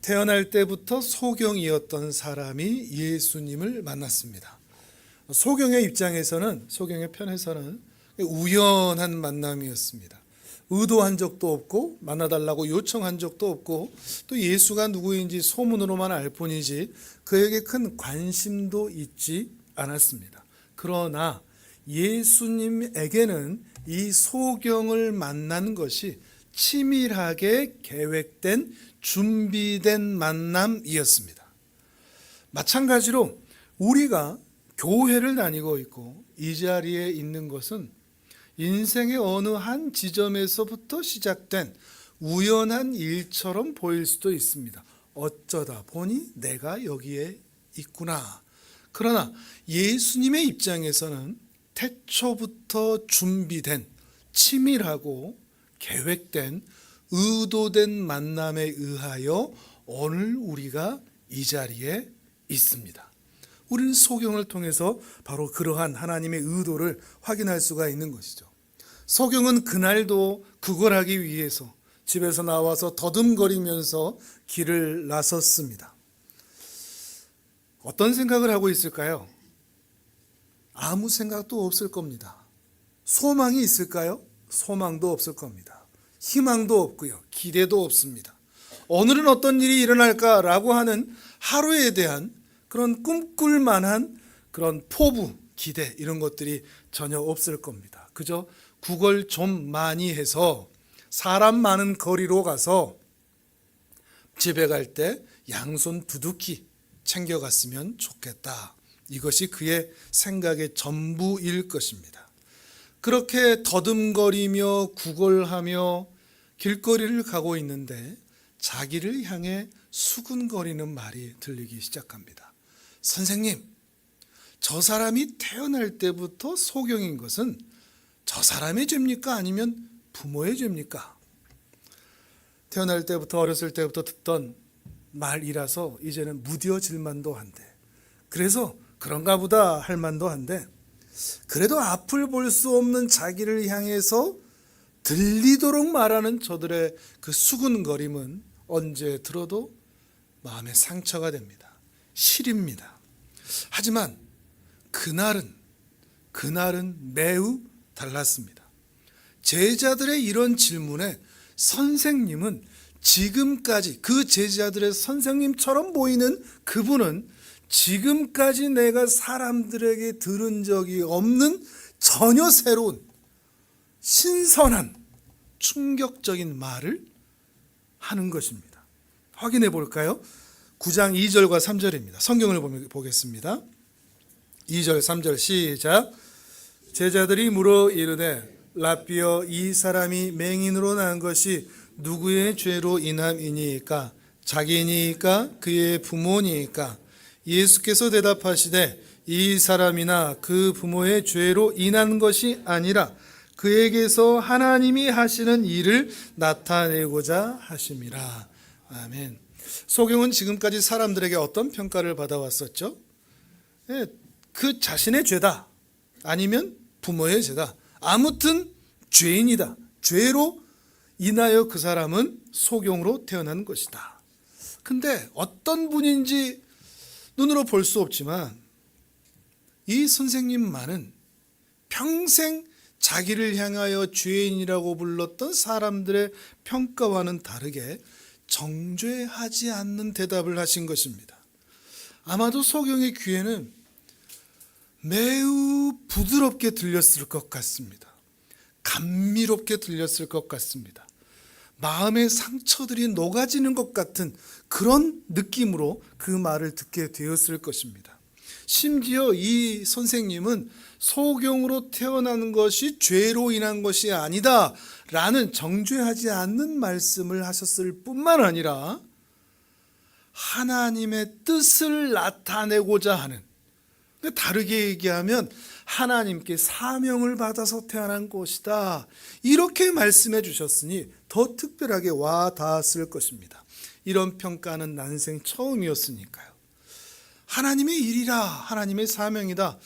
태어날 때부터 소경이었던 사람이 예수님을 만났습니다. 소경의 입장에서는, 소경의 편에서는 우연한 만남이었습니다. 의도한 적도 없고 만나달라고 요청한 적도 없고 또 예수가 누구인지 소문으로만 알 뿐이지 그에게 큰 관심도 있지 않았습니다. 그러나 예수님에게는 이 소경을 만난 것이 치밀하게 계획된 준비된 만남이었습니다. 마찬가지로 우리가 교회를 다니고 있고 이 자리에 있는 것은 인생의 어느 한 지점에서부터 시작된 우연한 일처럼 보일 수도 있습니다. 어쩌다 보니 내가 여기에 있구나. 그러나 예수님의 입장에서는 태초부터 준비된 치밀하고 계획된 의도된 만남에 의하여 오늘 우리가 이 자리에 있습니다. 우리는 소경을 통해서 바로 그러한 하나님의 의도를 확인할 수가 있는 것이죠. 소경은 그날도 구걸하기 위해서 집에서 나와서 더듬거리면서 길을 나섰습니다. 어떤 생각을 하고 있을까요? 아무 생각도 없을 겁니다. 소망이 있을까요? 소망도 없을 겁니다. 희망도 없고요. 기대도 없습니다. 오늘은 어떤 일이 일어날까라고 하는 하루에 대한 그런 꿈꿀 만한 그런 포부, 기대 이런 것들이 전혀 없을 겁니다. 그저 구걸 좀 많이 해서 사람 많은 거리로 가서 집에 갈 때 양손 두둑히 챙겨갔으면 좋겠다. 이것이 그의 생각의 전부일 것입니다. 그렇게 더듬거리며 구걸하며 길거리를 가고 있는데 자기를 향해 수근거리는 말이 들리기 시작합니다. 선생님, 저 사람이 태어날 때부터 소경인 것은 저 사람의 죄입니까? 아니면 부모의 죄입니까? 태어날 때부터 어렸을 때부터 듣던 말이라서 이제는 무뎌질 만도 한데, 그래서 그런가 보다 할 만도 한데, 그래도 앞을 볼 수 없는 자기를 향해서 들리도록 말하는 저들의 그 수군거림은 언제 들어도 마음에 상처가 됩니다. 시립니다. 하지만 그날은 매우 달랐습니다. 제자들의 이런 질문에 선생님은 지금까지 그 제자들의 선생님처럼 보이는 그분은 지금까지 내가 사람들에게 들은 적이 없는 전혀 새로운 신선한 충격적인 말을 하는 것입니다. 확인해 볼까요? 9장 2절과 3절입니다. 성경을 보겠습니다. 2절 3절 시작. 제자들이 물어 이르되 라삐어, 이 사람이 맹인으로 난 것이 누구의 죄로 인함이니까? 자기니까 그의 부모니까? 예수께서 대답하시되 이 사람이나 그 부모의 죄로 인한 것이 아니라 그에게서 하나님이 하시는 일을 나타내고자 하심이라. 아멘. 소경은 지금까지 사람들에게 어떤 평가를 받아왔었죠? 그 자신의 죄다, 아니면 부모의 죄다, 아무튼 죄인이다. 죄로 인하여 그 사람은 소경으로 태어난 것이다. 근데 어떤 분인지 눈으로 볼 수 없지만 이 선생님만은 평생 자기를 향하여 죄인이라고 불렀던 사람들의 평가와는 다르게 정죄하지 않는 대답을 하신 것입니다. 아마도 소경의 귀에는 매우 부드럽게 들렸을 것 같습니다. 감미롭게 들렸을 것 같습니다. 마음의 상처들이 녹아지는 것 같은 그런 느낌으로 그 말을 듣게 되었을 것입니다. 심지어 이 선생님은 소경으로 태어나는 것이 죄로 인한 것이 아니다 라는 정죄하지 않는 말씀을 하셨을 뿐만 아니라 하나님의 뜻을 나타내고자 하는, 다르게 얘기하면 하나님께 사명을 받아서 태어난 것이다, 이렇게 말씀해 주셨으니 더 특별하게 와 닿았을 것입니다. 이런 평가는 난생 처음이었으니까요. 하나님의 일이라, 하나님의 사명이다,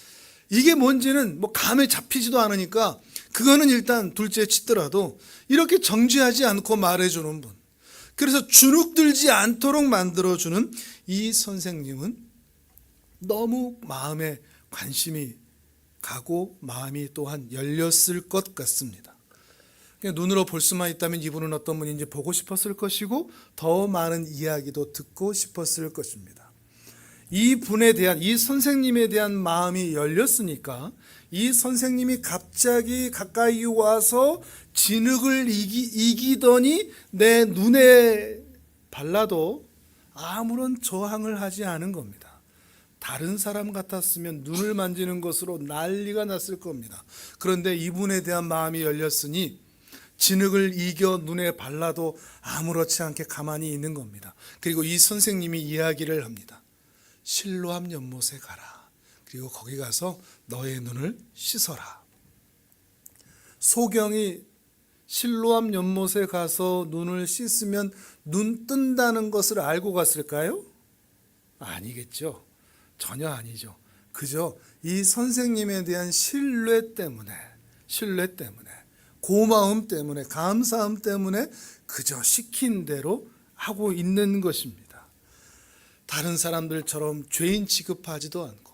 이게 뭔지는 감에 잡히지도 않으니까 그거는 일단 둘째 치더라도 이렇게 정죄하지 않고 말해주는 분, 그래서 주눅들지 않도록 만들어주는 이 선생님은 너무 마음에 관심이 가고 마음이 또한 열렸을 것 같습니다. 그냥 눈으로 볼 수만 있다면 이분은 어떤 분인지 보고 싶었을 것이고 더 많은 이야기도 듣고 싶었을 것입니다. 이 분에 대한, 이 선생님에 대한 마음이 열렸으니까 이 선생님이 갑자기 가까이 와서 진흙을 이기더니 내 눈에 발라도 아무런 저항을 하지 않은 겁니다. 다른 사람 같았으면 눈을 만지는 것으로 난리가 났을 겁니다. 그런데 이분에 대한 마음이 열렸으니 진흙을 이겨 눈에 발라도 아무렇지 않게 가만히 있는 겁니다. 그리고 이 선생님이 이야기를 합니다. 실로암 연못에 가라. 그리고 거기 가서 너의 눈을 씻어라. 소경이 실로암 연못에 가서 눈을 씻으면 눈 뜬다는 것을 알고 갔을까요? 아니겠죠. 전혀 아니죠. 그저 이 선생님에 대한 신뢰 때문에, 고마움 때문에, 감사함 때문에 그저 시킨 대로 하고 있는 것입니다. 다른 사람들처럼 죄인 취급하지도 않고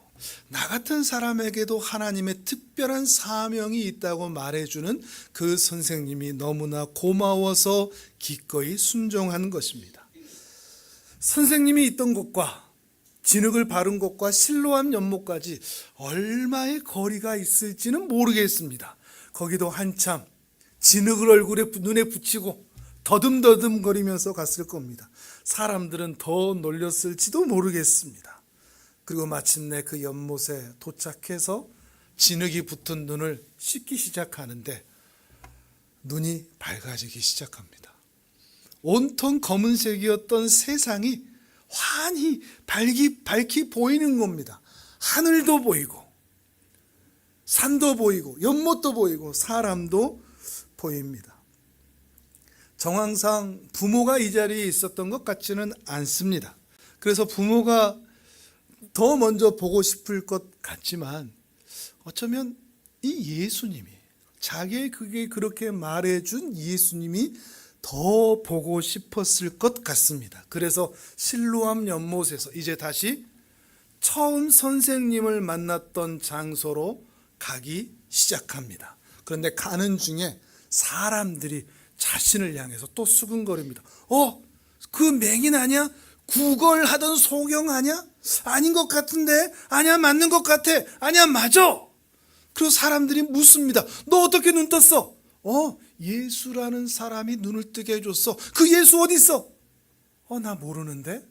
나 같은 사람에게도 하나님의 특별한 사명이 있다고 말해주는 그 선생님이 너무나 고마워서 기꺼이 순종한 것입니다. 선생님이 있던 곳과 진흙을 바른 곳과 실로암 연못까지 얼마의 거리가 있을지는 모르겠습니다. 거기도 한참 진흙을 눈에 붙이고 더듬더듬거리면서 갔을 겁니다. 사람들은 더 놀렸을지도 모르겠습니다. 그리고 마침내 그 연못에 도착해서 진흙이 붙은 눈을 씻기 시작하는데 눈이 밝아지기 시작합니다. 온통 검은색이었던 세상이 환히 밝이 보이는 겁니다. 하늘도 보이고 산도 보이고 연못도 보이고 사람도 보입니다. 정황상 부모가 이 자리에 있었던 것 같지는 않습니다. 그래서 부모가 더 먼저 보고 싶을 것 같지만 어쩌면 이 예수님이, 자기의 그게 그렇게 말해준 예수님이 더 보고 싶었을 것 같습니다. 그래서 실로암 연못에서 이제 다시 처음 선생님을 만났던 장소로 가기 시작합니다. 그런데 가는 중에 사람들이 자신을 향해서 또 수근거립니다. 그 맹인 아니야? 구걸하던 소경 아니야? 아닌 것 같은데? 아니야, 맞는 것 같아. 아니야, 맞아. 그리고 사람들이 묻습니다. 너 어떻게 눈 떴어? 예수라는 사람이 눈을 뜨게 해줬어. 그 예수 어디 있어? 나 모르는데.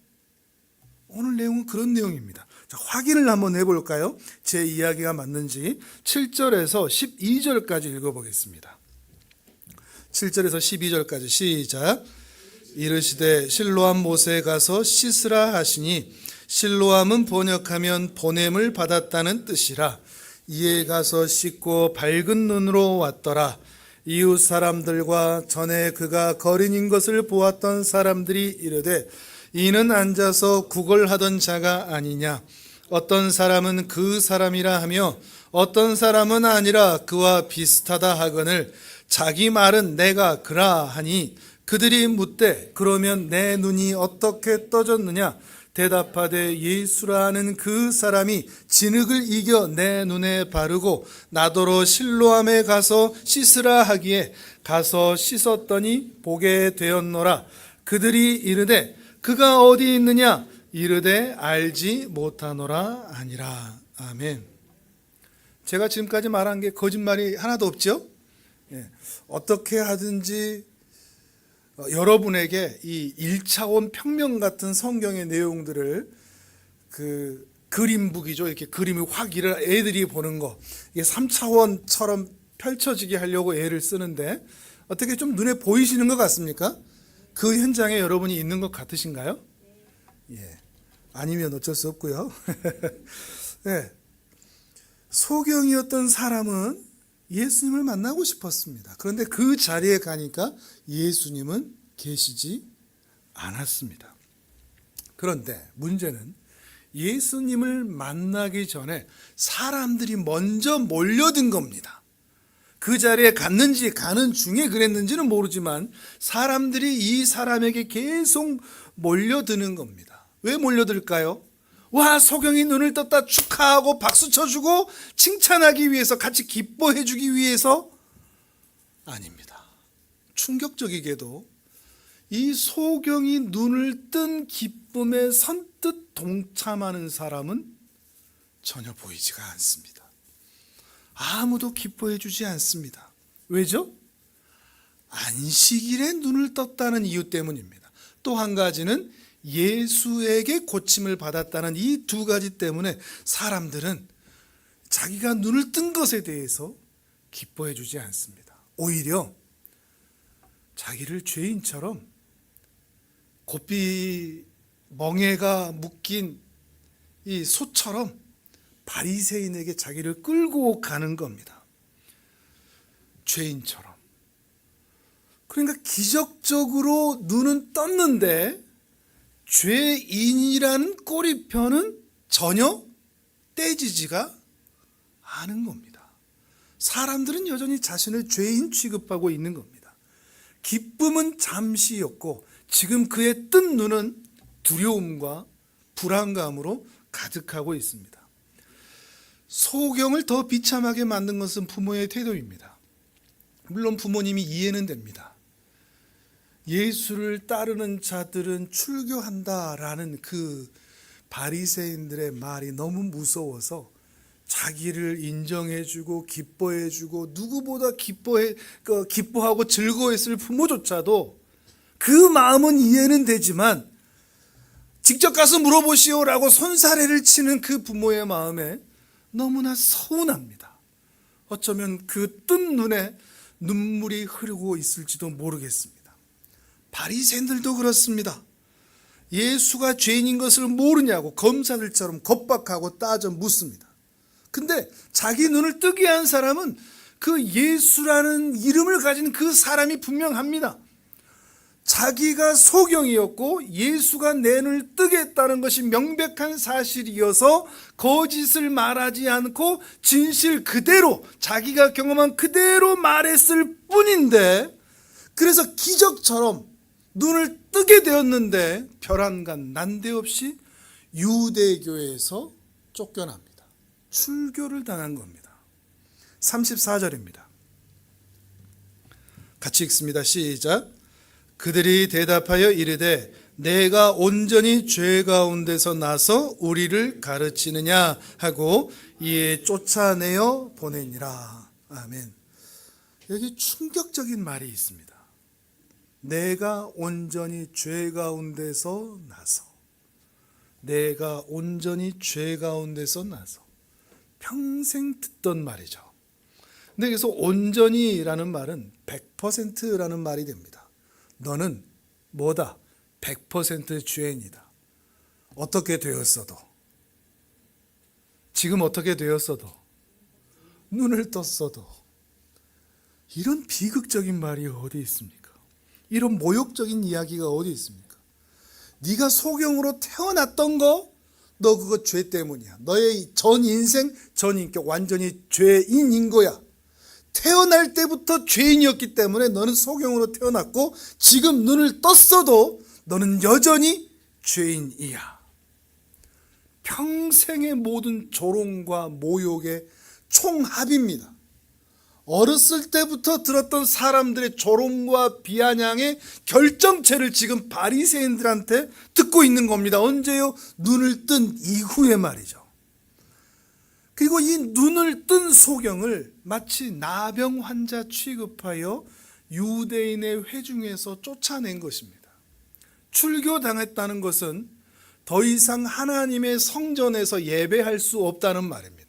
오늘 내용은 그런 내용입니다. 자, 확인을 한번 해볼까요? 제 이야기가 맞는지 7절에서 12절까지 읽어보겠습니다. 7절에서 12절까지 시작. 이르시되 실로암 못에 가서 씻으라 하시니, 실로암은 번역하면 보냄을 받았다는 뜻이라. 이에 가서 씻고 밝은 눈으로 왔더라. 이웃 사람들과 전에 그가 거린인 것을 보았던 사람들이 이르되, 이는 앉아서 구걸하던 자가 아니냐. 어떤 사람은 그 사람이라 하며 어떤 사람은 아니라 그와 비슷하다 하거늘 자기 말은 내가 그라 하니, 그들이 묻되 그러면 내 눈이 어떻게 떠졌느냐. 대답하되 예수라는 그 사람이 진흙을 이겨 내 눈에 바르고 나더러 실로암에 가서 씻으라 하기에 가서 씻었더니 보게 되었노라. 그들이 이르되 그가 어디 있느냐. 이르되 알지 못하노라 하니라. 아멘. 제가 지금까지 말한 게 거짓말이 하나도 없죠? 어떻게 하든지 여러분에게 이 1차원 평면 같은 성경의 내용들을 그 그림북이죠. 이렇게 그림이 확 애들이 보는 거, 이게 3차원처럼 펼쳐지게 하려고 애를 쓰는데 어떻게 좀 눈에 보이시는 것 같습니까? 그 현장에 여러분이 있는 것 같으신가요? 예. 아니면 어쩔 수 없고요. 네. 소경이었던 사람은 예수님을 만나고 싶었습니다. 그런데 그 자리에 가니까 예수님은 계시지 않았습니다. 그런데 문제는 예수님을 만나기 전에 사람들이 먼저 몰려든 겁니다. 그 자리에 갔는지 가는 중에 그랬는지는 모르지만 사람들이 이 사람에게 계속 몰려드는 겁니다. 왜 몰려들까요? 와, 소경이 눈을 떴다 축하하고 박수 쳐주고 칭찬하기 위해서, 같이 기뻐해 주기 위해서? 아닙니다. 충격적이게도 이 소경이 눈을 뜬 기쁨에 선뜻 동참하는 사람은 전혀 보이지가 않습니다. 아무도 기뻐해 주지 않습니다. 왜죠? 안식일에 눈을 떴다는 이유 때문입니다. 또 한 가지는 예수에게 고침을 받았다는 이 두 가지 때문에 사람들은 자기가 눈을 뜬 것에 대해서 기뻐해 주지 않습니다. 오히려 자기를 죄인처럼 고삐 멍에가 묶인 이 소처럼 바리새인에게 자기를 끌고 가는 겁니다. 죄인처럼. 그러니까 기적적으로 눈은 떴는데 죄인이라는 꼬리표는 전혀 떼지지가 않은 겁니다. 사람들은 여전히 자신을 죄인 취급하고 있는 겁니다. 기쁨은 잠시였고 지금 그의 뜬 눈은 두려움과 불안감으로 가득하고 있습니다. 소경을 더 비참하게 만든 것은 부모의 태도입니다. 물론 부모님이 이해는 됩니다. 예수를 따르는 자들은 출교한다라는 그 바리새인들의 말이 너무 무서워서 자기를 인정해주고 기뻐해주고 누구보다 기뻐하고 즐거워했을 부모조차도 그 마음은 이해는 되지만 직접 가서 물어보시오라고 손사래를 치는 그 부모의 마음에 너무나 서운합니다. 어쩌면 그 뜬 눈에 눈물이 흐르고 있을지도 모르겠습니다. 바리새인들도 그렇습니다. 예수가 죄인인 것을 모르냐고 검사들처럼 겁박하고 따져 묻습니다. 근데 자기 눈을 뜨게 한 사람은 그 예수라는 이름을 가진 그 사람이 분명합니다. 자기가 소경이었고 예수가 내 눈을 뜨게 했다는 것이 명백한 사실이어서 거짓을 말하지 않고 진실 그대로 자기가 경험한 그대로 말했을 뿐인데, 그래서 기적처럼 눈을 뜨게 되었는데 별안간 난데없이 유대교에서 쫓겨납니다. 출교를 당한 겁니다. 34절입니다. 같이 읽습니다. 시작. 그들이 대답하여 이르되 내가 온전히 죄 가운데서 나서 우리를 가르치느냐 하고 이에 쫓아내어 보내니라. 아멘. 여기 충격적인 말이 있습니다. 내가 온전히 죄 가운데서 나서, 내가 온전히 죄 가운데서 나서. 평생 듣던 말이죠. 근데 여기서 온전히라는 말은 100%라는 말이 됩니다. 너는 뭐다? 100% 죄인이다. 어떻게 되었어도, 지금 어떻게 되었어도, 눈을 떴어도. 이런 비극적인 말이 어디 있습니까? 이런 모욕적인 이야기가 어디 있습니까? 네가 소경으로 태어났던 거, 너 그거 죄 때문이야. 너의 전 인생, 전 인격 완전히 죄인인 거야. 태어날 때부터 죄인이었기 때문에 너는 소경으로 태어났고 지금 눈을 떴어도 너는 여전히 죄인이야. 평생의 모든 조롱과 모욕의 총합입니다. 어렸을 때부터 들었던 사람들의 조롱과 비아냥의 결정체를 지금 바리새인들한테 듣고 있는 겁니다. 언제요? 눈을 뜬 이후에 말이죠. 그리고 이 눈을 뜬 소경을 마치 나병 환자 취급하여 유대인의 회중에서 쫓아낸 것입니다. 출교당했다는 것은 더 이상 하나님의 성전에서 예배할 수 없다는 말입니다.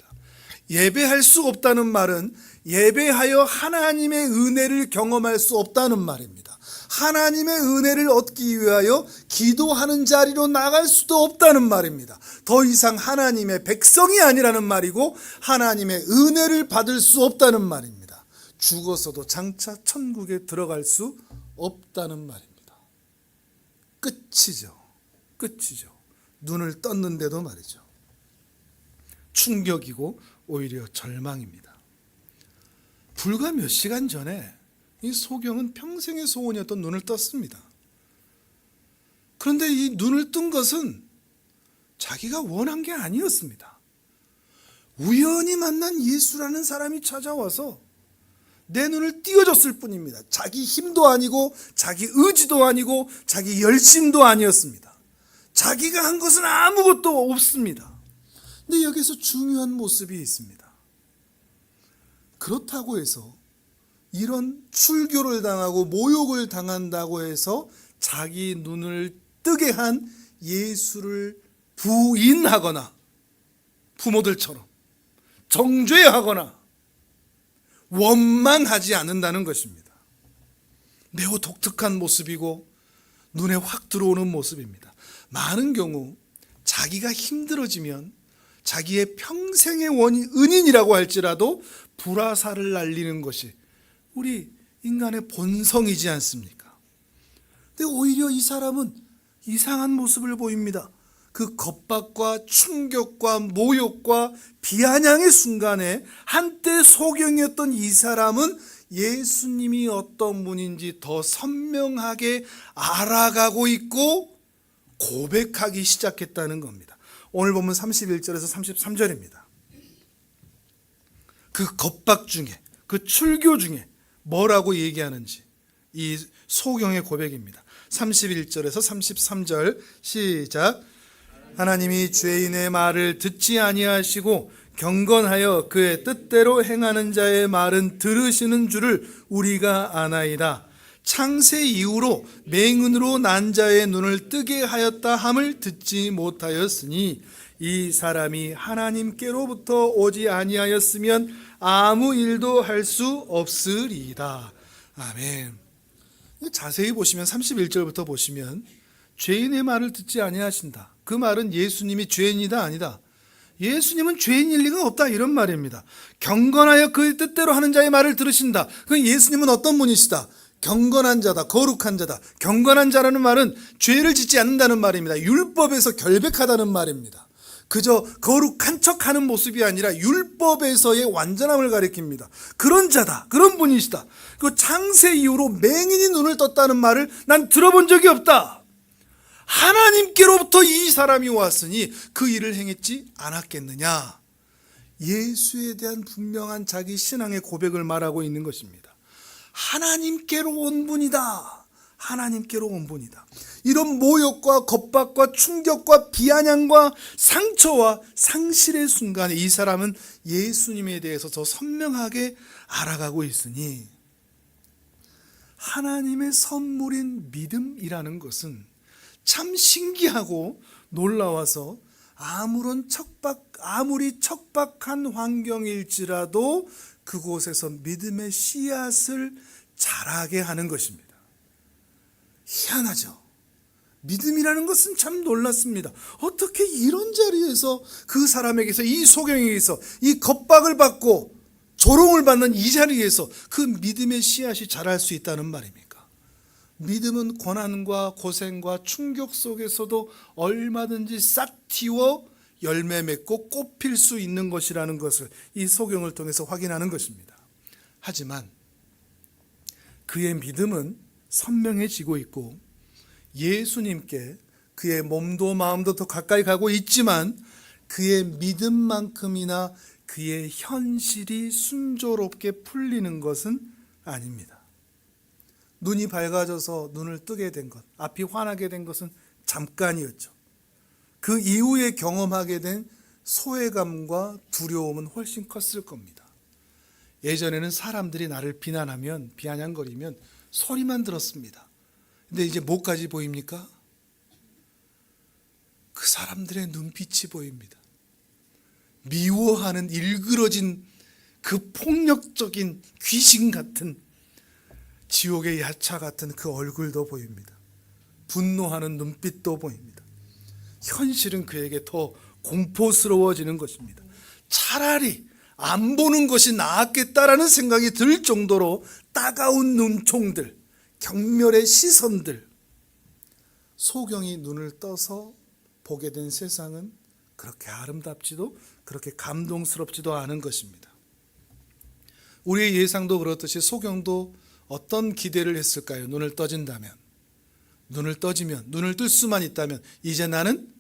예배할 수 없다는 말은 예배하여 하나님의 은혜를 경험할 수 없다는 말입니다. 하나님의 은혜를 얻기 위하여 기도하는 자리로 나갈 수도 없다는 말입니다. 더 이상 하나님의 백성이 아니라는 말이고 하나님의 은혜를 받을 수 없다는 말입니다. 죽어서도 장차 천국에 들어갈 수 없다는 말입니다. 끝이죠. 끝이죠. 눈을 떴는데도 말이죠. 충격이고 오히려 절망입니다. 불과 몇 시간 전에 이 소경은 평생의 소원이었던 눈을 떴습니다. 그런데 이 눈을 뜬 것은 자기가 원한 게 아니었습니다. 우연히 만난 예수라는 사람이 찾아와서 내 눈을 띄워줬을 뿐입니다. 자기 힘도 아니고 자기 의지도 아니고 자기 열심도 아니었습니다. 자기가 한 것은 아무것도 없습니다. 근데 여기서 중요한 모습이 있습니다. 그렇다고 해서 이런 출교를 당하고 모욕을 당한다고 해서 자기 눈을 뜨게 한 예수를 부인하거나 부모들처럼 정죄하거나 원망하지 않는다는 것입니다. 매우 독특한 모습이고 눈에 확 들어오는 모습입니다. 많은 경우 자기가 힘들어지면 자기의 평생의 은인이라고 할지라도 불화살을 날리는 것이 우리 인간의 본성이지 않습니까? 근데 오히려 이 사람은 이상한 모습을 보입니다. 그 겁박과 충격과 모욕과 비아냥의 순간에 한때 소경이었던 이 사람은 예수님이 어떤 분인지 더 선명하게 알아가고 있고 고백하기 시작했다는 겁니다. 오늘 보면 31절에서 33절입니다. 그 겁박 중에, 그 출교 중에 뭐라고 얘기하는지 이 소경의 고백입니다. 31절에서 33절 시작. 하나님이 죄인의 말을 듣지 아니하시고 경건하여 그의 뜻대로 행하는 자의 말은 들으시는 줄을 우리가 아나이다. 창세 이후로 맹인으로 난 자의 눈을 뜨게 하였다 함을 듣지 못하였으니 이 사람이 하나님께로부터 오지 아니하였으면 아무 일도 할 수 없으리이다. 아멘. 자세히 보시면 31절부터 보시면 죄인의 말을 듣지 아니하신다. 그 말은 예수님이 죄인이다 아니다. 예수님은 죄인일 리가 없다 이런 말입니다. 경건하여 그의 뜻대로 하는 자의 말을 들으신다. 그 예수님은 어떤 분이시다? 경건한 자다, 거룩한 자다. 경건한 자라는 말은 죄를 짓지 않는다는 말입니다. 율법에서 결백하다는 말입니다. 그저 거룩한 척하는 모습이 아니라 율법에서의 완전함을 가리킵니다. 그런 자다, 그런 분이시다. 그 창세 이후로 맹인이 눈을 떴다는 말을 난 들어본 적이 없다. 하나님께로부터 이 사람이 왔으니 그 일을 행했지 않았겠느냐. 예수에 대한 분명한 자기 신앙의 고백을 말하고 있는 것입니다. 하나님께로 온 분이다. 하나님께로 온 분이다. 이런 모욕과 겁박과 충격과 비아냥과 상처와 상실의 순간에 이 사람은 예수님에 대해서 더 선명하게 알아가고 있으니 하나님의 선물인 믿음이라는 것은 참 신기하고 놀라워서 아무리 척박한 환경일지라도 그곳에서 믿음의 씨앗을 자라게 하는 것입니다. 희한하죠. 믿음이라는 것은 참 놀랐습니다. 어떻게 이런 자리에서 그 사람에게서 이 소경에게서 이 겁박을 받고 조롱을 받는 이 자리에서 그 믿음의 씨앗이 자랄 수 있다는 말입니까? 믿음은 고난과 고생과 충격 속에서도 얼마든지 싹 틔워 열매 맺고 꽃 필 수 있는 것이라는 것을 이 소경을 통해서 확인하는 것입니다. 하지만 그의 믿음은 선명해지고 있고 예수님께 그의 몸도 마음도 더 가까이 가고 있지만 그의 믿음만큼이나 그의 현실이 순조롭게 풀리는 것은 아닙니다. 눈이 밝아져서 눈을 뜨게 된 것, 앞이 환하게 된 것은 잠깐이었죠. 그 이후에 경험하게 된 소외감과 두려움은 훨씬 컸을 겁니다. 예전에는 사람들이 나를 비난하면 비아냥거리면 소리만 들었습니다. 근데 이제 뭐까지 보입니까? 그 사람들의 눈빛이 보입니다. 미워하는 일그러진 그 폭력적인 귀신 같은 지옥의 야차 같은 그 얼굴도 보입니다. 분노하는 눈빛도 보입니다. 현실은 그에게 더 공포스러워지는 것입니다. 차라리 안 보는 것이 나았겠다라는 생각이 들 정도로 따가운 눈총들, 경멸의 시선들, 소경이 눈을 떠서 보게 된 세상은 그렇게 아름답지도 그렇게 감동스럽지도 않은 것입니다. 우리의 예상도 그렇듯이 소경도 어떤 기대를 했을까요? 눈을 떠진다면, 눈을 떠지면, 눈을 뜰 수만 있다면 이제 나는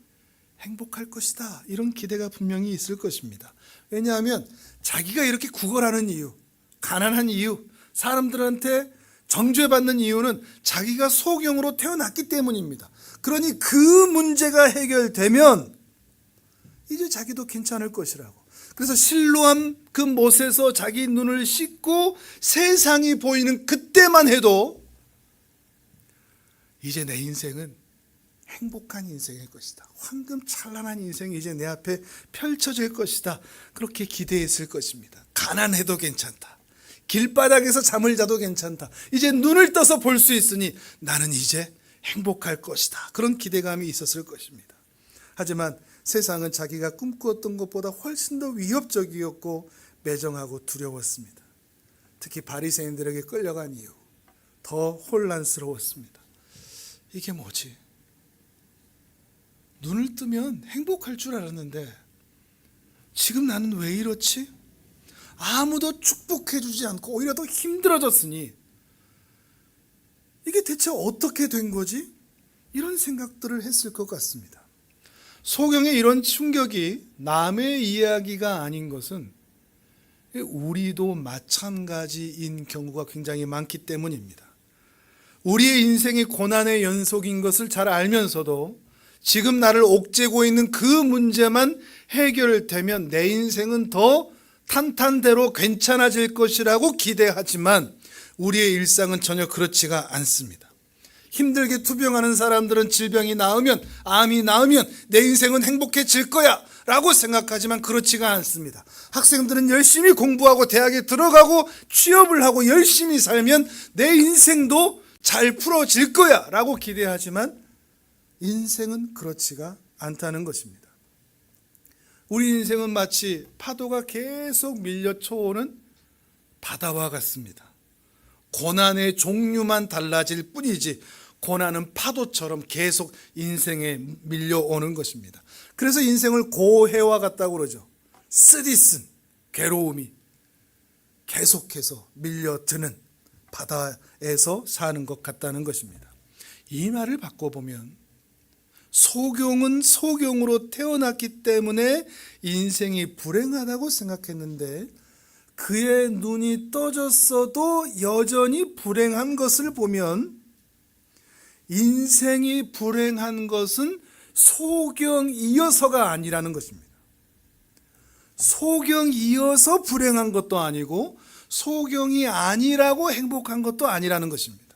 행복할 것이다, 이런 기대가 분명히 있을 것입니다. 왜냐하면 자기가 이렇게 구걸하는 이유, 가난한 이유, 사람들한테 정죄받는 이유는 자기가 소경으로 태어났기 때문입니다. 그러니 그 문제가 해결되면 이제 자기도 괜찮을 것이라고. 그래서 실로암 그 못에서 자기 눈을 씻고 세상이 보이는 그때만 해도 이제 내 인생은 행복한 인생일 것이다, 황금찬란한 인생이 이제 내 앞에 펼쳐질 것이다, 그렇게 기대했을 것입니다. 가난해도 괜찮다, 길바닥에서 잠을 자도 괜찮다, 이제 눈을 떠서 볼 수 있으니 나는 이제 행복할 것이다, 그런 기대감이 있었을 것입니다. 하지만 세상은 자기가 꿈꾸었던 것보다 훨씬 더 위협적이었고 매정하고 두려웠습니다. 특히 바리새인들에게 끌려간 이유, 더 혼란스러웠습니다. 이게 뭐지? 눈을 뜨면 행복할 줄 알았는데 지금 나는 왜 이렇지? 아무도 축복해 주지 않고 오히려 더 힘들어졌으니 이게 대체 어떻게 된 거지? 이런 생각들을 했을 것 같습니다. 소경의 이런 충격이 남의 이야기가 아닌 것은 우리도 마찬가지인 경우가 굉장히 많기 때문입니다. 우리의 인생이 고난의 연속인 것을 잘 알면서도 지금 나를 옥죄고 있는 그 문제만 해결되면 내 인생은 더 탄탄대로 괜찮아질 것이라고 기대하지만 우리의 일상은 전혀 그렇지가 않습니다. 힘들게 투병하는 사람들은 질병이 나으면, 암이 나으면 내 인생은 행복해질 거야 라고 생각하지만 그렇지가 않습니다. 학생들은 열심히 공부하고 대학에 들어가고 취업을 하고 열심히 살면 내 인생도 잘 풀어질 거야 라고 기대하지만 인생은 그렇지가 않다는 것입니다. 우리 인생은 마치 파도가 계속 밀려쳐오는 바다와 같습니다. 고난의 종류만 달라질 뿐이지 고난은 파도처럼 계속 인생에 밀려오는 것입니다. 그래서 인생을 고해와 같다고 그러죠. 쓰디쓴 괴로움이 계속해서 밀려드는 바다에서 사는 것 같다는 것입니다. 이 말을 바꿔보면 소경은 소경으로 태어났기 때문에 인생이 불행하다고 생각했는데 그의 눈이 떠졌어도 여전히 불행한 것을 보면 인생이 불행한 것은 소경이어서가 아니라는 것입니다. 소경이어서 불행한 것도 아니고 소경이 아니라고 행복한 것도 아니라는 것입니다.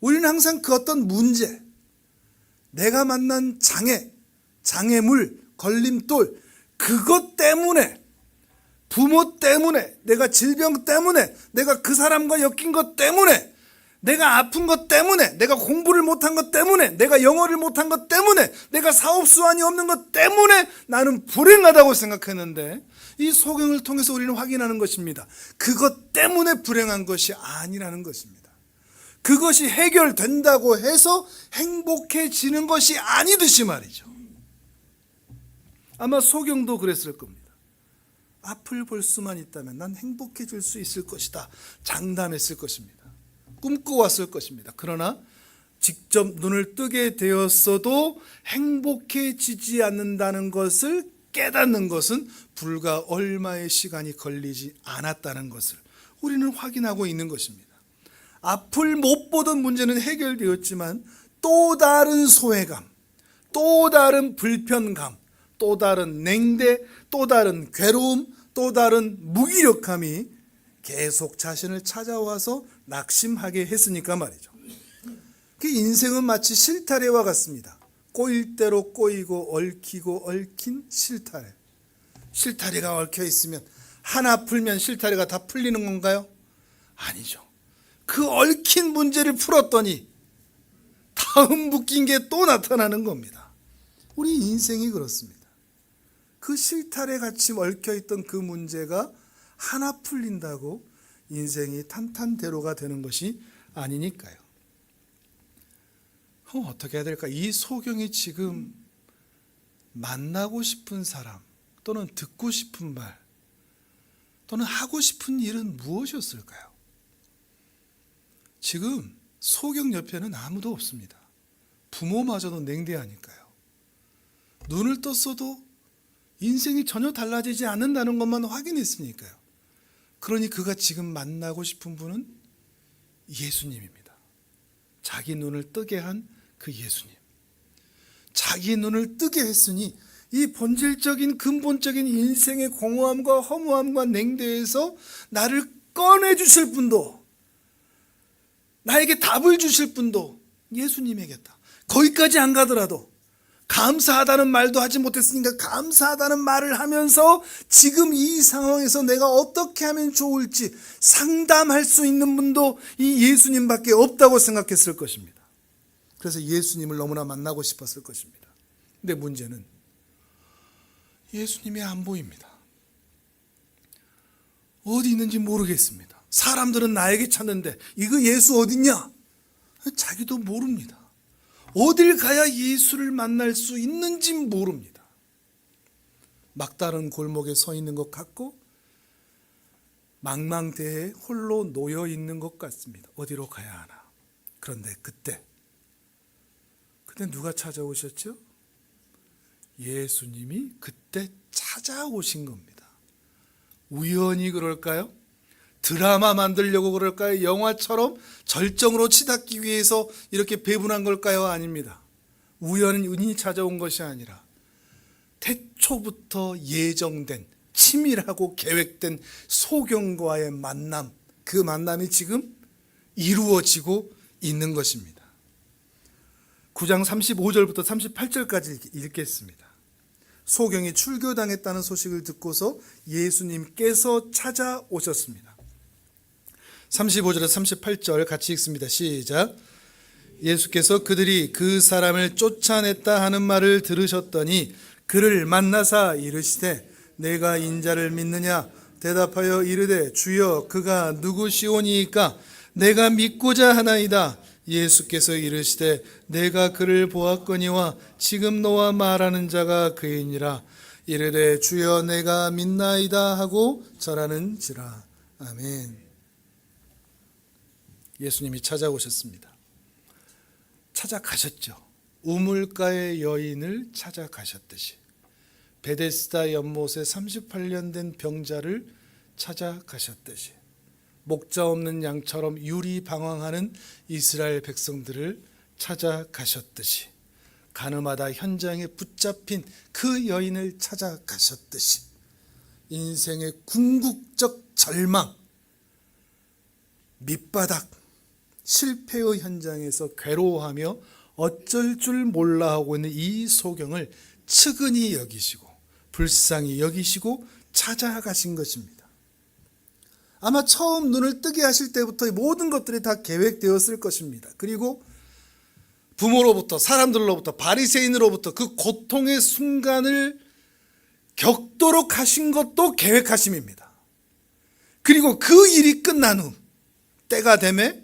우리는 항상 그 어떤 문제, 내가 만난 장애, 장애물, 걸림돌, 그것 때문에, 부모 때문에, 내가 질병 때문에, 내가 그 사람과 엮인 것 때문에, 내가 아픈 것 때문에, 내가 공부를 못한 것 때문에, 내가 영어를 못한 것 때문에, 내가 사업 수완이 없는 것 때문에 나는 불행하다고 생각했는데 이 소경을 통해서 우리는 확인하는 것입니다. 그것 때문에 불행한 것이 아니라는 것입니다. 그것이 해결된다고 해서 행복해지는 것이 아니듯이 말이죠. 아마 소경도 그랬을 겁니다. 앞을 볼 수만 있다면 난 행복해질 수 있을 것이다, 장담했을 것입니다. 꿈꿔왔을 것입니다. 그러나 직접 눈을 뜨게 되었어도 행복해지지 않는다는 것을 깨닫는 것은 불과 얼마의 시간이 걸리지 않았다는 것을 우리는 확인하고 있는 것입니다. 앞을 못 보던 문제는 해결되었지만 또 다른 소외감, 또 다른 불편감, 또 다른 냉대, 또 다른 괴로움, 또 다른 무기력함이 계속 자신을 찾아와서 낙심하게 했으니까 말이죠. 그 인생은 마치 실타래와 같습니다. 꼬일 대로 꼬이고 얽히고 얽힌 실타래. 실타래가 얽혀 있으면 하나 풀면 실타래가 다 풀리는 건가요? 아니죠. 그 얽힌 문제를 풀었더니 다음 묶인 게 또 나타나는 겁니다. 우리 인생이 그렇습니다. 그 실타래 같이 얽혀있던 그 문제가 하나 풀린다고 인생이 탄탄대로가 되는 것이 아니니까요. 그럼 어떻게 해야 될까? 이 소경이 지금 만나고 싶은 사람 또는 듣고 싶은 말, 또는 하고 싶은 일은 무엇이었을까요? 지금 소경 옆에는 아무도 없습니다. 부모마저도 냉대하니까요. 눈을 떴어도 인생이 전혀 달라지지 않는다는 것만 확인했으니까요. 그러니 그가 지금 만나고 싶은 분은 예수님입니다. 자기 눈을 뜨게 한 그 예수님. 자기 눈을 뜨게 했으니 이 본질적인 근본적인 인생의 공허함과 허무함과 냉대에서 나를 꺼내주실 분도, 나에게 답을 주실 분도 예수님이겠다. 거기까지 안 가더라도 감사하다는 말도 하지 못했으니까 감사하다는 말을 하면서 지금 이 상황에서 내가 어떻게 하면 좋을지 상담할 수 있는 분도 이 예수님밖에 없다고 생각했을 것입니다. 그래서 예수님을 너무나 만나고 싶었을 것입니다. 근데 문제는 예수님이 안 보입니다. 어디 있는지 모르겠습니다. 사람들은 나에게 찾는데 이거 예수 어딨냐? 자기도 모릅니다. 어딜 가야 예수를 만날 수 있는지 모릅니다. 막다른 골목에 서 있는 것 같고 망망대해에 홀로 놓여 있는 것 같습니다. 어디로 가야 하나? 그런데 그때 누가 찾아오셨죠? 예수님이 그때 찾아오신 겁니다. 우연히 그럴까요? 드라마 만들려고 그럴까요? 영화처럼 절정으로 치닫기 위해서 이렇게 배분한 걸까요? 아닙니다. 우연히 찾아온 것이 아니라 태초부터 예정된 치밀하고 계획된 소경과의 만남, 그 만남이 지금 이루어지고 있는 것입니다. 9장 35절부터 38절까지 읽겠습니다. 소경이 출교당했다는 소식을 듣고서 예수님께서 찾아오셨습니다. 35절에서 38절 같이 읽습니다. 시작. 예수께서 그들이 그 사람을 쫓아냈다 하는 말을 들으셨더니 그를 만나사 이르시되 내가 인자를 믿느냐? 대답하여 이르되 주여 그가 누구시오니이까? 내가 믿고자 하나이다. 예수께서 이르시되 내가 그를 보았거니와 지금 너와 말하는 자가 그이니라. 이르되 주여 내가 믿나이다 하고 절하는지라. 아멘. 예수님이 찾아오셨습니다. 찾아가셨죠. 우물가의 여인을 찾아가셨듯이 베데스다 연못에 38년 된 병자를 찾아가셨듯이 목자 없는 양처럼 유리방황하는 이스라엘 백성들을 찾아가셨듯이 가늠하다 현장에 붙잡힌 그 여인을 찾아가셨듯이 인생의 궁극적 절망, 밑바닥, 실패의 현장에서 괴로워하며 어쩔 줄 몰라 하고 있는 이 소경을 측은히 여기시고 불쌍히 여기시고 찾아가신 것입니다. 아마 처음 눈을 뜨게 하실 때부터 모든 것들이 다 계획되었을 것입니다. 그리고 부모로부터, 사람들로부터, 바리새인으로부터 그 고통의 순간을 겪도록 하신 것도 계획하심입니다. 그리고 그 일이 끝난 후 때가 되매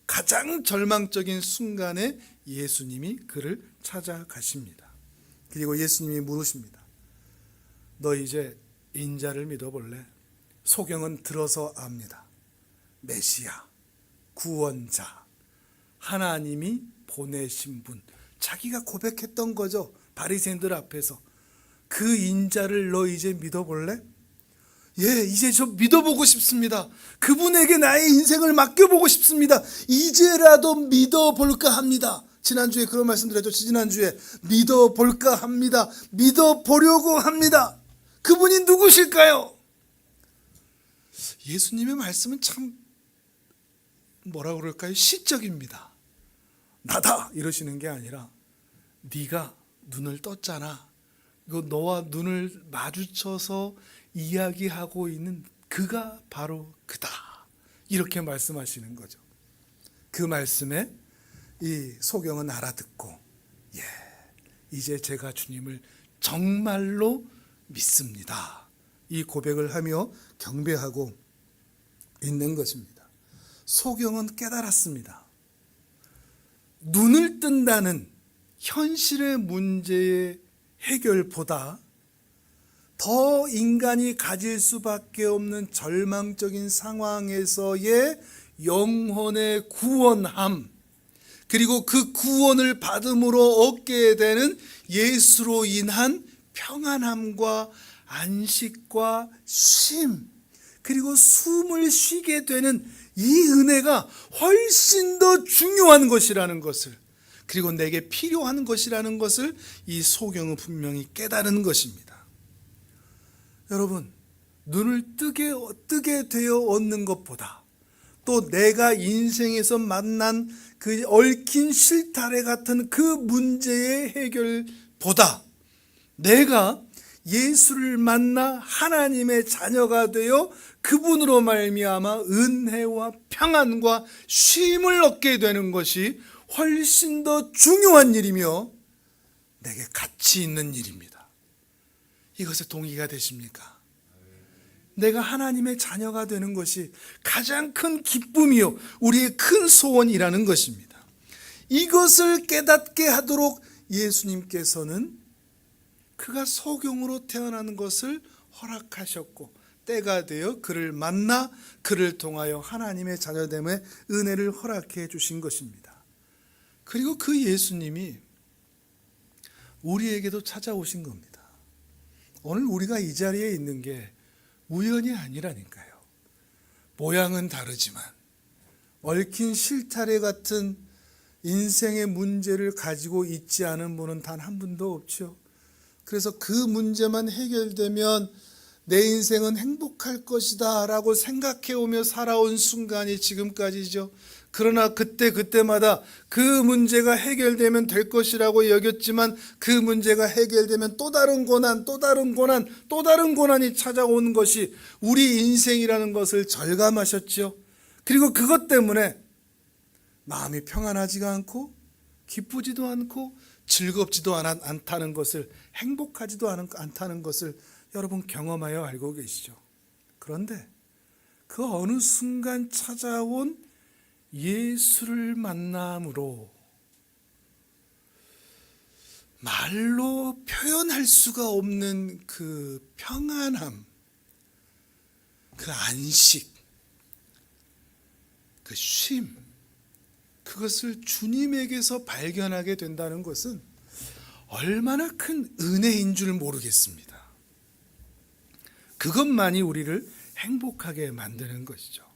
가장 절망적인 순간에 예수님이 그를 찾아가십니다. 그리고 예수님이 물으십니다. 너 이제 인자를 믿어볼래? 소경은 들어서 압니다. 메시아, 구원자, 하나님이 보내신 분, 자기가 고백했던 거죠. 바리새인들 앞에서. 그 인자를 너 이제 믿어볼래? 예, 이제 저 믿어보고 싶습니다. 그분에게 나의 인생을 맡겨보고 싶습니다. 이제라도 믿어볼까 합니다. 지난주에 그런 말씀 드렸죠. 지난주에 믿어볼까 합니다. 믿어보려고 합니다. 그분이 누구실까요? 예수님의 말씀은 참 뭐라 그럴까요? 시적입니다. 나다 이러시는 게 아니라 네가 눈을 떴잖아. 이거 너와 눈을 마주쳐서 이야기하고 있는 그가 바로 그다. 이렇게 말씀하시는 거죠. 그 말씀에 이 소경은 알아듣고 이제 제가 주님을 정말로 믿습니다. 이 고백을 하며 경배하고 있는 것입니다. 소경은 깨달았습니다. 눈을 뜬다는 현실의 문제의 해결보다 더 인간이 가질 수밖에 없는 절망적인 상황에서의 영혼의 구원함, 그리고 그 구원을 받음으로 얻게 되는 예수로 인한 평안함과 안식과 쉼, 그리고 숨을 쉬게 되는 이 은혜가 훨씬 더 중요한 것이라는 것을, 그리고 내게 필요한 것이라는 것을 이 소경은 분명히 깨달은 것입니다. 여러분, 눈을 뜨게 되어 얻는 것보다, 또 내가 인생에서 만난 그 얽힌 실타래 같은 그 문제의 해결보다 내가 예수를 만나 하나님의 자녀가 되어 그분으로 말미암아 은혜와 평안과 쉼을 얻게 되는 것이 훨씬 더 중요한 일이며 내게 가치 있는 일입니다. 이것에 동의가 되십니까? 내가 하나님의 자녀가 되는 것이 가장 큰 기쁨이요 우리의 큰 소원이라는 것입니다. 이것을 깨닫게 하도록 예수님께서는 그가 소경으로 태어나는 것을 허락하셨고, 때가 되어 그를 만나 그를 통하여 하나님의 자녀됨의 은혜를 허락해 주신 것입니다. 그리고 그 예수님이 우리에게도 찾아오신 겁니다. 오늘 우리가 이 자리에 있는 게 우연이 아니라니까요. 모양은 다르지만 얽힌 실타래 같은 인생의 문제를 가지고 있지 않은 분은 단 한 분도 없죠. 그래서 그 문제만 해결되면 내 인생은 행복할 것이다 라고 생각해 오며 살아온 순간이 지금까지죠. 그러나 그때마다 그 문제가 해결되면 될 것이라고 여겼지만 그 문제가 해결되면 또 다른 고난, 또 다른 고난, 또 다른 고난이 찾아오는 것이 우리 인생이라는 것을 절감하셨죠. 그리고 그것 때문에 마음이 평안하지가 않고 기쁘지도 않고 즐겁지도 않다는 것을, 행복하지도 않다는 것을 여러분 경험하여 알고 계시죠. 그런데 그 어느 순간 찾아온 예수를 만남으로 말로 표현할 수가 없는 그 평안함, 그 안식, 그 쉼, 그것을 주님에게서 발견하게 된다는 것은 얼마나 큰 은혜인 줄 모르겠습니다. 그것만이 우리를 행복하게 만드는 것이죠.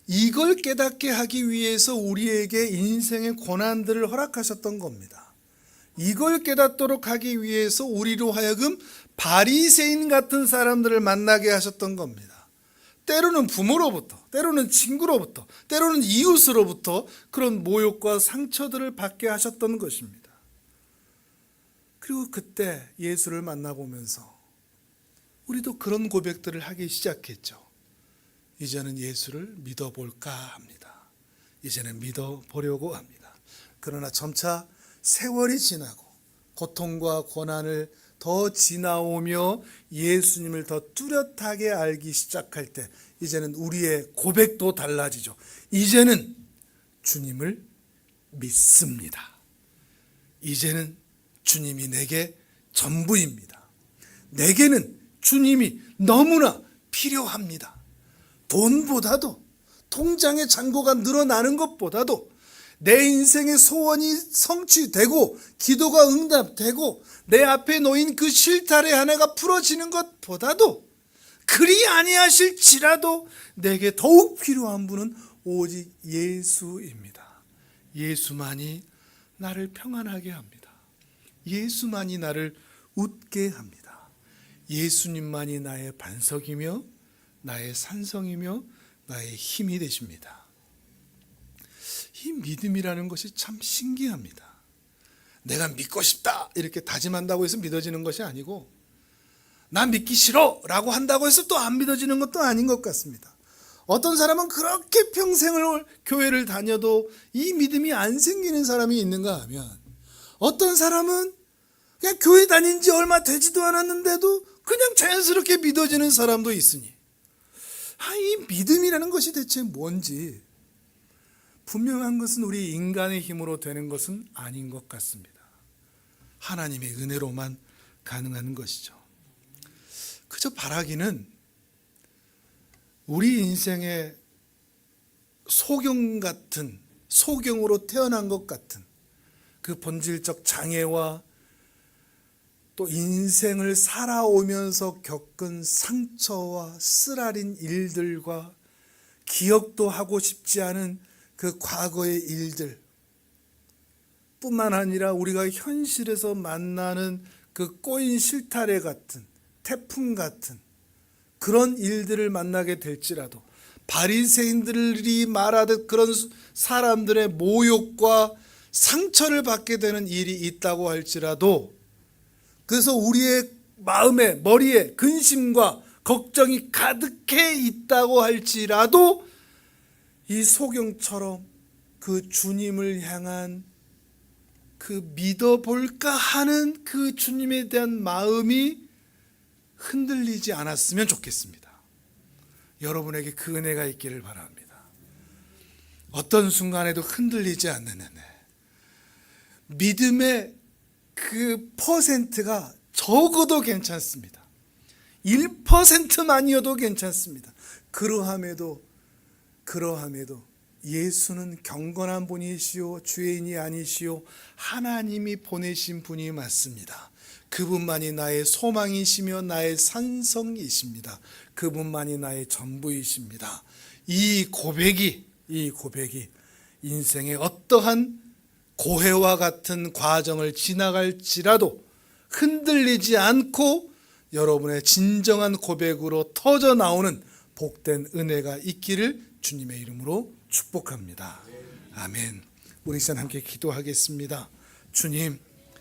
이걸 깨닫게 하기 위해서 우리에게 인생의 고난들을 허락하셨던 겁니다. 이걸 깨닫도록 하기 위해서 우리로 하여금 바리새인 같은 사람들을 만나게 하셨던 겁니다. 때로는 부모로부터, 때로는 친구로부터, 때로는 이웃으로부터 그런 모욕과 상처들을 받게 하셨던 것입니다. 그리고 그때 예수를 만나보면서 우리도 그런 고백들을 하기 시작했죠. 이제는 예수를 믿어볼까 합니다. 이제는 믿어보려고 합니다. 그러나 점차 세월이 지나고 고통과 고난을 더 지나오며 예수님을 더 뚜렷하게 알기 시작할 때 이제는 우리의 고백도 달라지죠. 이제는 주님을 믿습니다. 이제는 주님이 내게 전부입니다. 내게는 주님이 너무나 필요합니다. 돈보다도, 통장의 잔고가 늘어나는 것보다도, 내 인생의 소원이 성취되고 기도가 응답되고 내 앞에 놓인 그 실타래 하나가 풀어지는 것보다도, 그리 아니하실지라도 내게 더욱 필요한 분은 오직 예수입니다. 예수만이 나를 평안하게 합니다. 예수만이 나를 웃게 합니다. 예수님만이 나의 반석이며 나의 산성이며 나의 힘이 되십니다. 이 믿음이라는 것이 참 신기합니다. 내가 믿고 싶다 이렇게 다짐한다고 해서 믿어지는 것이 아니고, 나 믿기 싫어 라고 한다고 해서 또 안 믿어지는 것도 아닌 것 같습니다. 어떤 사람은 그렇게 평생을 교회를 다녀도 이 믿음이 안 생기는 사람이 있는가 하면, 어떤 사람은 그냥 교회 다닌 지 얼마 되지도 않았는데도 그냥 자연스럽게 믿어지는 사람도 있으니, 이 믿음이라는 것이 대체 뭔지 분명한 것은 우리 인간의 힘으로 되는 것은 아닌 것 같습니다. 하나님의 은혜로만 가능한 것이죠. 그저 바라기는 우리 인생의 소경 같은, 소경으로 태어난 것 같은 그 본질적 장애와 또 인생을 살아오면서 겪은 상처와 쓰라린 일들과 기억도 하고 싶지 않은 그 과거의 일들 뿐만 아니라 우리가 현실에서 만나는 그 꼬인 실타래 같은, 태풍 같은 그런 일들을 만나게 될지라도, 바리새인들이 말하듯 그런 사람들의 모욕과 상처를 받게 되는 일이 있다고 할지라도, 그래서 우리의 마음에, 머리에 근심과 걱정이 가득해 있다고 할지라도 이 소경처럼 그 주님을 향한 그 믿어볼까 하는 그 주님에 대한 마음이 흔들리지 않았으면 좋겠습니다. 여러분에게 그 은혜가 있기를 바랍니다. 어떤 순간에도 흔들리지 않는 은혜, 믿음의 그 퍼센트가 적어도 괜찮습니다. 1%만이어도 괜찮습니다. 그러함에도 예수는 경건한 분이시오, 죄인이 아니시오, 하나님이 보내신 분이 맞습니다. 그분만이 나의 소망이시며 나의 산성이십니다. 그분만이 나의 전부이십니다. 이 고백이 인생의 어떠한 고해와 같은 과정을 지나갈지라도 흔들리지 않고 여러분의 진정한 고백으로 터져 나오는 복된 은혜가 있기를 주님의 이름으로 축복합니다. 아멘. 우리 시간 함께 기도하겠습니다. 주님,